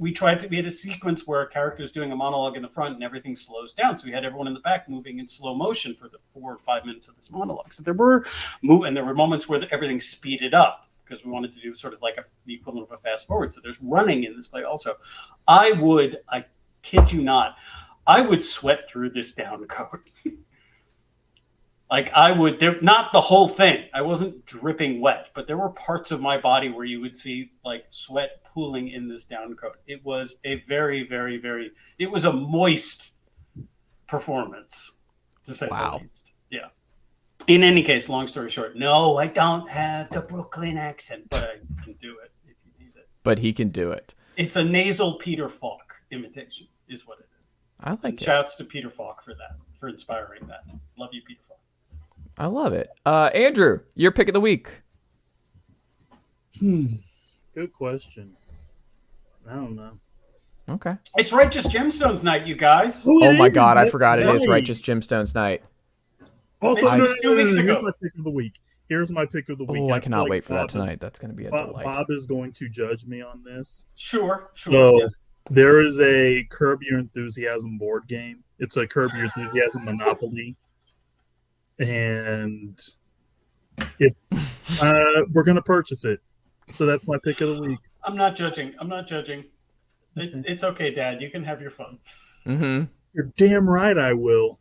we had a sequence where a character is doing a monologue in the front and everything slows down. So we had everyone in the back moving in slow motion for the 4 or 5 minutes of this monologue. So there were moments where everything speeded up because we wanted to do sort of like the equivalent of a fast forward. So there's running in this play also. I kid you not, I would sweat through this down coat. Not the whole thing. I wasn't dripping wet, but there were parts of my body where you would see like sweat pooling in this down coat. It was a very, very, very, it was a moist performance, to say the least. Yeah. In any case, long story short, no, I don't have the Brooklyn accent, but I can do it if you need it. But he can do it. It's a nasal Peter Falk imitation, is what it is. I like it. Shouts to Peter Falk for that. for inspiring that. Love you, beautiful. I love it. Andrew, your pick of the week. Good question. I don't know. Okay. It's Righteous Gemstones night, you guys. Oh my God, I forgot it is Righteous Gemstones night. Also, it's 2 weeks ago. Here's my pick of the week. Here's my pick of the week. Oh, I cannot wait for that tonight. That's going to be a delight. Bob is going to judge me on this. Sure. So Yeah. there is a Curb Your Enthusiasm board game. It's a Curb Your Enthusiasm Monopoly, and it's we're going to purchase it. So that's my pick of the week. I'm not judging. Okay. It's okay, Dad. You can have your fun. Mm-hmm. You're damn right I will.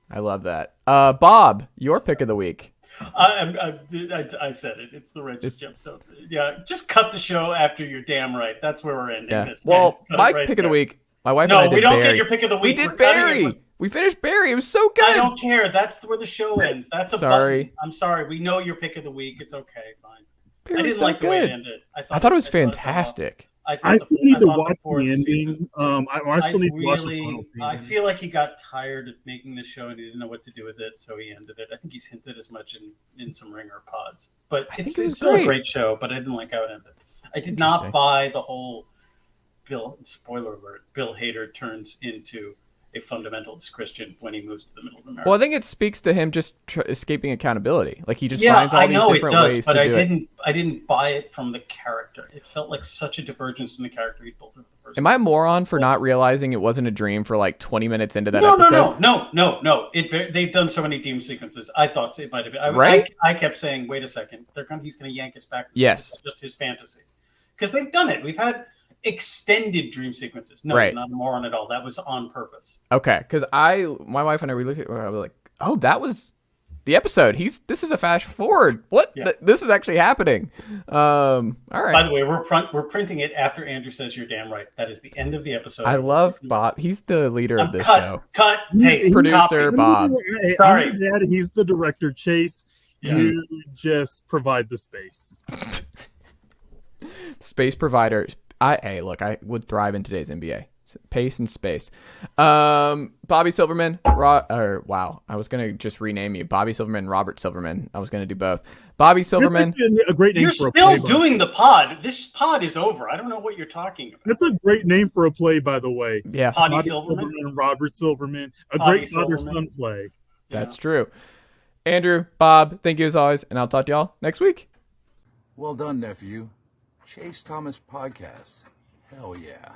I love that. Bob, your pick of the week. I said it. It's the Righteous Gemstone. Yeah, just cut the show after you're damn right. That's where we're ending this. Well, my right pick there. of the week. My wife and I did we don't Barry. get your pick of the week. We did Barry. We finished Barry. It was so good. I don't care. That's where the show ends. That's a sorry. button. I'm sorry. We know your pick of the week. It's okay. Fine. Barry I didn't so like good. the way it ended. I thought it was fantastic. I still need to watch the ending. I still need to watch the final season. I feel like he got tired of making the show and he didn't know what to do with it, so he ended it. I think he's hinted as much in some Ringer pods. But it's still a great show, but I didn't like how it ended. I did not buy the whole spoiler alert, Bill Hader turns into a fundamentalist Christian when he moves to the middle of America. Well, I think it speaks to him just escaping accountability. Like he just finds all these different ways but to do it. I didn't buy it from the character. It felt like such a divergence from the character he built in the first. Am I a moron for not realizing it wasn't a dream for like 20 minutes into that episode? No. They've done so many dream sequences. I thought it might have been. I kept saying, wait a second, he's going to yank us back. Yes. It's just his fantasy. Because they've done it. We've had extended dream sequences. No, right. Not a moron at all. That was on purpose. Okay, because my wife and I, we looked at it, I was like, oh, that was the episode. This is a fast forward. What? Yeah. This is actually happening. All right. By the way, we're printing it after Andrew says you're damn right. That is the end of the episode. I love Bob. He's the leader of this show. Cut. Hey, producer Bob. Sorry, Dad. He's the director. Chase, you just provide the space. Space provider. I would thrive in today's NBA. Pace and space. Bobby Silverman. I was gonna just rename you Bobby Silverman, Robert Silverman. I was gonna do both. Bobby Silverman. A great name. You're for still a doing the pod. This pod is over. I don't know what you're talking about. That's a great name for a play, by the way. Yeah. Bobby Silverman, Robert Silverman. Great father-son play. That's true. Andrew, Bob, thank you as always, and I'll talk to y'all next week. Well done, nephew. Chase Thomas Podcast. Hell yeah.